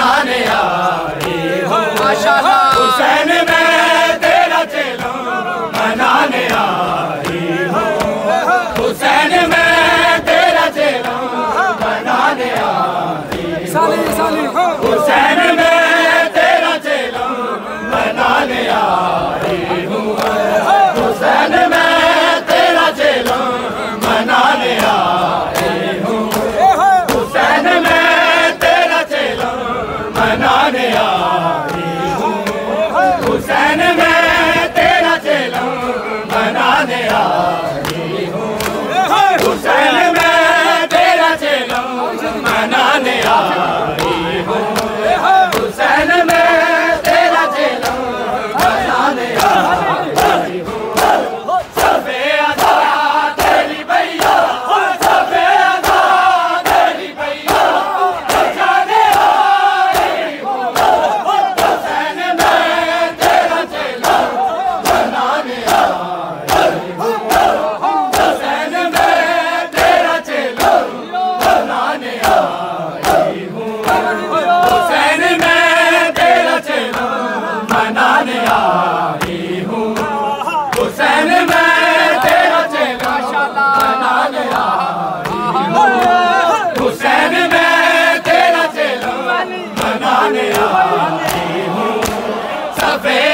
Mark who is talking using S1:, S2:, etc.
S1: मनाने आई हूँ माशाअल्लाह। हुसैन मैं तेरा चेला मनाने आई हूँ। हुसैन मैं तेरा चेला मनाने आई हूँ। हुसैन मैं तेरा चेला मनाने आई हूँ। हुसैन मैं तेरा चेला मनाने आई हूँ। हुसैन मैं तेरा चेला मनाने आई हूँ। हुसैन मैं तेरा चेला मनाने आई हूँ। हुसैन मैं तेरा चेला मनाने आई हूँ। हुसैन मैं तेरा चेला मनाने आई हूँ। सबे अदा तेरी भैया, सबे अदा तेरी भैया जाने आई हूँ। हुसैन मैं तेरा चेला मनाने आई हूँ। हुसैन मैं तेरा चेला मनाने आई हूँ। हुसैन मैं तेरा चेला मनाने आई हूँ। हुसैन मैं तेरा चेला मनाने आई हूँ। हुसैन मैं तेरा चेला मनाने आई हूँ। सफेद